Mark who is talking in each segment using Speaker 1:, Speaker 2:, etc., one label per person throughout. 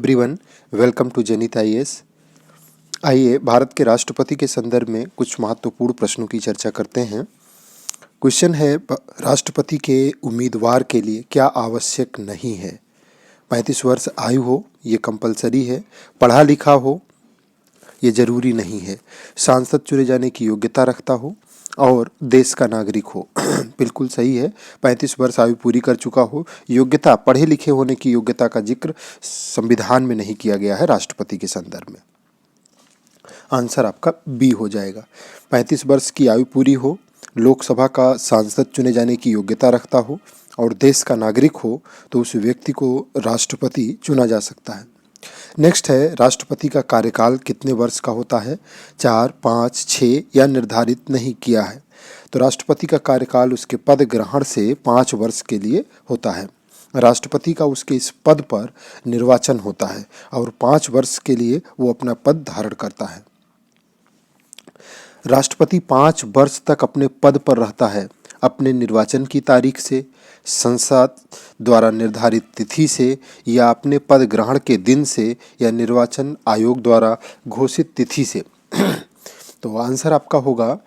Speaker 1: Everyone, welcome to जनित IAS. आइए भारत के राष्ट्रपति के संदर्भ में कुछ महत्वपूर्ण प्रश्नों की चर्चा करते हैं। क्वेश्चन है, राष्ट्रपति के उम्मीदवार के लिए क्या आवश्यक नहीं है? 35 वर्ष आयु हो, ये कंपलसरी है। पढ़ा लिखा हो, ये जरूरी नहीं है। सांसद चुने जाने की योग्यता रखता हो और देश का नागरिक हो। बिल्कुल सही है। 35 वर्ष आयु पूरी कर चुका हो। योग्यता, पढ़े लिखे होने की योग्यता का जिक्र संविधान में नहीं किया गया है राष्ट्रपति के संदर्भ में। आंसर आपका बी हो जाएगा। 35 वर्ष की आयु पूरी हो, लोकसभा का सांसद चुने जाने की योग्यता रखता हो और देश का नागरिक हो तो उस व्यक्ति को राष्ट्रपति चुना जा सकता है। नेक्स्ट है, राष्ट्रपति का कार्यकाल कितने वर्ष का होता है? 4, 5, 6 या निर्धारित नहीं किया है। तो राष्ट्रपति का कार्यकाल उसके पद ग्रहण से 5 वर्ष के लिए होता है। राष्ट्रपति का उसके इस पद पर निर्वाचन होता है और 5 वर्ष के लिए वो अपना पद धारण करता है। राष्ट्रपति 5 वर्ष तक अपने पद पर रहता है अपने निर्वाचन की तारीख से, संसद द्वारा निर्धारित तिथि से या अपने पद ग्रहण के दिन से या निर्वाचन आयोग द्वारा घोषित तिथि से। तो आंसर आपका होगा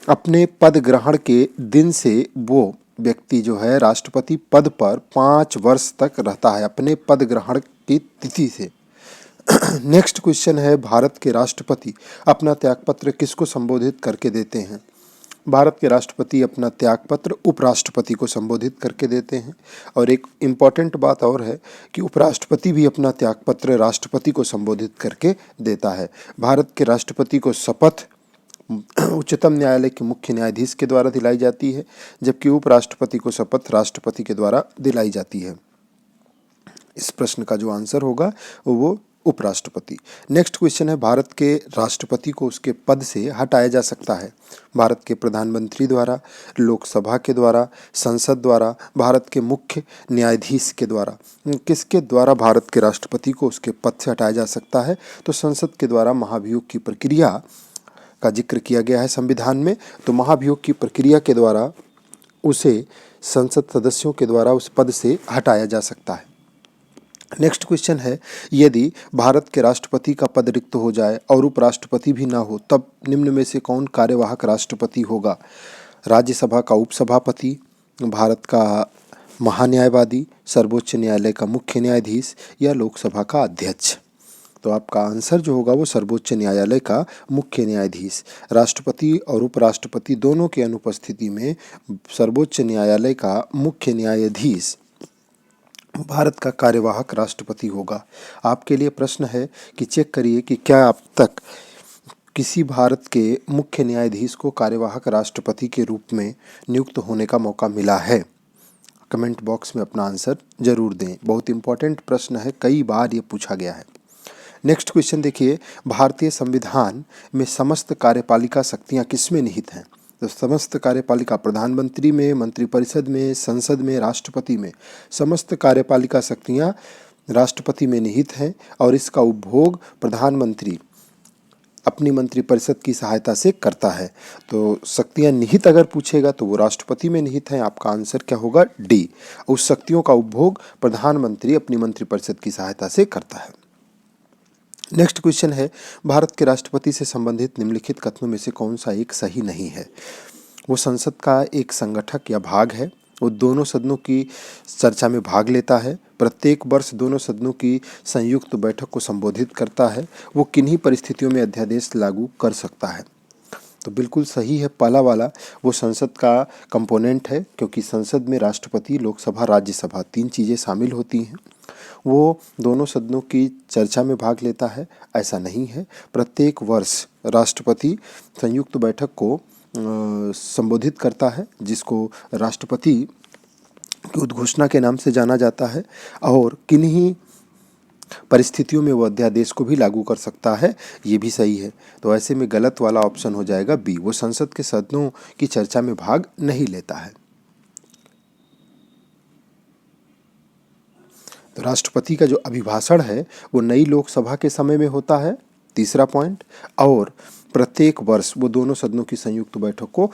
Speaker 1: अपने पद ग्रहण के दिन से वो व्यक्ति जो है राष्ट्रपति पद पर 5 वर्ष तक रहता है अपने पद ग्रहण की तिथि से। नेक्स्ट क्वेश्चन है, भारत के राष्ट्रपति अपना त्यागपत्र किसको संबोधित करके देते हैं? भारत के राष्ट्रपति अपना त्यागपत्र उपराष्ट्रपति को संबोधित करके देते हैं। और एक इम्पॉर्टेंट बात और है कि उपराष्ट्रपति भी अपना त्यागपत्र राष्ट्रपति को संबोधित करके देता है। भारत के राष्ट्रपति को शपथ उच्चतम न्यायालय के मुख्य न्यायाधीश के द्वारा दिलाई जाती है, जबकि उपराष्ट्रपति को शपथ राष्ट्रपति के द्वारा दिलाई जाती है। इस प्रश्न का जो आंसर होगा वो उपराष्ट्रपति। नेक्स्ट क्वेश्चन है, भारत के राष्ट्रपति को उसके पद से हटाया जा सकता है? भारत के प्रधानमंत्री द्वारा, लोकसभा के द्वारा, संसद द्वारा, भारत के मुख्य न्यायाधीश के द्वारा। किसके द्वारा भारत के राष्ट्रपति को उसके पद से हटाया जा सकता है? तो संसद के द्वारा महाभियोग की प्रक्रिया का जिक्र किया गया है संविधान में। तो महाभियोग की प्रक्रिया के द्वारा उसे संसद सदस्यों के द्वारा उस पद से हटाया जा सकता है। नेक्स्ट क्वेश्चन है, यदि भारत के राष्ट्रपति का पद रिक्त हो जाए और उपराष्ट्रपति भी ना हो तब निम्न में से कौन कार्यवाहक राष्ट्रपति होगा? राज्यसभा का उपसभापति, भारत का महान्यायवादी, सर्वोच्च न्यायालय का मुख्य न्यायाधीश या लोकसभा का अध्यक्ष? तो आपका आंसर जो होगा वो सर्वोच्च न्यायालय का मुख्य न्यायाधीश। राष्ट्रपति और उपराष्ट्रपति दोनों की अनुपस्थिति में सर्वोच्च न्यायालय का मुख्य न्यायाधीश भारत का कार्यवाहक राष्ट्रपति होगा। आपके लिए प्रश्न है कि चेक करिए कि क्या अब तक किसी भारत के मुख्य न्यायाधीश को कार्यवाहक राष्ट्रपति के रूप में नियुक्त होने का मौका मिला है। कमेंट बॉक्स में अपना आंसर जरूर दें। बहुत इंपॉर्टेंट प्रश्न है, कई बार ये पूछा गया है। नेक्स्ट क्वेश्चन देखिए, भारतीय संविधान में समस्त कार्यपालिका शक्तियाँ किसमें निहित हैं? तो समस्त कार्यपालिका प्रधानमंत्री में, मंत्रिपरिषद में, संसद में, राष्ट्रपति में। समस्त कार्यपालिका शक्तियाँ राष्ट्रपति में निहित हैं और इसका उपभोग प्रधानमंत्री अपनी मंत्रिपरिषद की सहायता से करता है। तो शक्तियाँ निहित अगर पूछेगा तो वो राष्ट्रपति में निहित हैं। आपका आंसर क्या होगा? डी। उस शक्तियों का उपभोग प्रधानमंत्री अपनी मंत्रिपरिषद की सहायता से करता है। नेक्स्ट क्वेश्चन है, भारत के राष्ट्रपति से संबंधित निम्नलिखित कथनों में से कौन सा एक सही नहीं है? वो संसद का एक संगठक या भाग है, वो दोनों सदनों की चर्चा में भाग लेता है, प्रत्येक वर्ष दोनों सदनों की संयुक्त बैठक को संबोधित करता है, वो किन्हीं परिस्थितियों में अध्यादेश लागू कर सकता है। तो बिल्कुल सही है पहला वाला, वो संसद का कंपोनेंट है, क्योंकि संसद में राष्ट्रपति, लोकसभा, राज्यसभा 3 चीज़ें शामिल होती हैं। वो दोनों सदनों की चर्चा में भाग लेता है, ऐसा नहीं है। प्रत्येक वर्ष राष्ट्रपति संयुक्त बैठक को संबोधित करता है, जिसको राष्ट्रपति की उद्घोषणा के नाम से जाना जाता है, और किन्हीं परिस्थितियों में वो अध्यादेश को भी लागू कर सकता है, ये भी सही है। तो ऐसे में गलत वाला ऑप्शन हो जाएगा बी, वो संसद के सदनों की चर्चा में भाग नहीं लेता है। तो राष्ट्रपति का जो अभिभाषण है वो नई लोकसभा के समय में होता है, तीसरा पॉइंट, और प्रत्येक वर्ष वो दोनों सदनों की संयुक्त बैठक को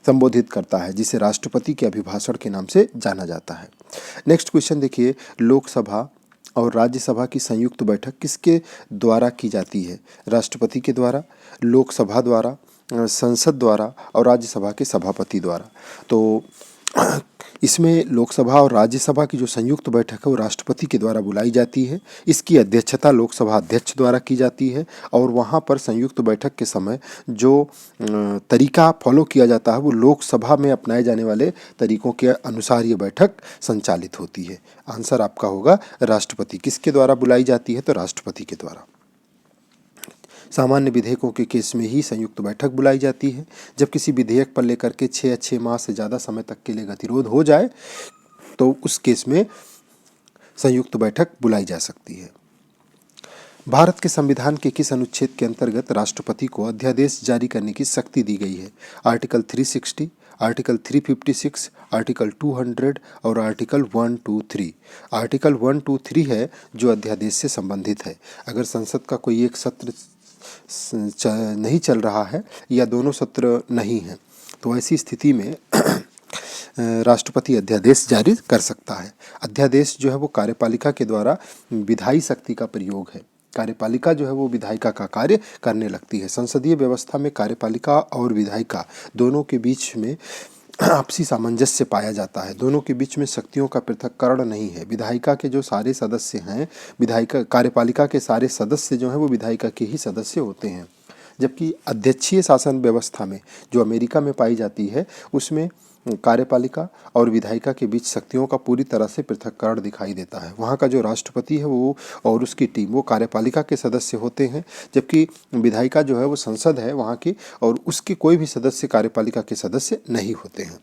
Speaker 1: संबोधित करता है, जिसे राष्ट्रपति के अभिभाषण के नाम से जाना जाता है। नेक्स्ट क्वेश्चन देखिए, लोकसभा और राज्यसभा की संयुक्त बैठक किसके द्वारा की जाती है? राष्ट्रपति के द्वारा, लोकसभा द्वारा, संसद द्वारा और राज्यसभा के सभापति द्वारा। तो इसमें लोकसभा और राज्यसभा की जो संयुक्त बैठक है वो राष्ट्रपति के द्वारा बुलाई जाती है। इसकी अध्यक्षता लोकसभा अध्यक्ष द्वारा की जाती है और वहाँ पर संयुक्त बैठक के समय जो तरीका फॉलो किया जाता है वो लोकसभा में अपनाए जाने वाले तरीकों के अनुसार ये बैठक संचालित होती है। आंसर आपका होगा राष्ट्रपति। किसके द्वारा बुलाई जाती है? तो राष्ट्रपति के द्वारा। सामान्य विधेयकों के केस में ही संयुक्त बैठक बुलाई जाती है। जब किसी विधेयक पर लेकर के 6 माह से ज़्यादा समय तक के लिए गतिरोध हो जाए तो उस केस में संयुक्त बैठक बुलाई जा सकती है। भारत के संविधान के किस अनुच्छेद के अंतर्गत राष्ट्रपति को अध्यादेश जारी करने की शक्ति दी गई है? आर्टिकल 360, आर्टिकल 356, आर्टिकल 200 और आर्टिकल 123। आर्टिकल 123 है जो अध्यादेश से संबंधित है। अगर संसद का कोई एक सत्र नहीं चल रहा है या दोनों सत्र नहीं हैं तो ऐसी स्थिति में राष्ट्रपति अध्यादेश जारी कर सकता है। अध्यादेश जो है वो कार्यपालिका के द्वारा विधायी शक्ति का प्रयोग है। कार्यपालिका जो है वो विधायिका का कार्य करने लगती है। संसदीय व्यवस्था में कार्यपालिका और विधायिका दोनों के बीच में आपसी सामंजस्य पाया जाता है। दोनों के बीच में शक्तियों का पृथक्करण नहीं है। विधायिका के जो सारे सदस्य हैं, विधायिका कार्यपालिका के सारे सदस्य जो हैं वो विधायिका के ही सदस्य होते हैं। जबकि अध्यक्षीय शासन व्यवस्था में जो अमेरिका में पाई जाती है उसमें कार्यपालिका और विधायिका के बीच शक्तियों का पूरी तरह से पृथक्करण दिखाई देता है। वहाँ का जो राष्ट्रपति है वो और उसकी टीम वो कार्यपालिका के सदस्य होते हैं, जबकि विधायिका जो है वो संसद है वहाँ की और उसके कोई भी सदस्य कार्यपालिका के सदस्य नहीं होते हैं।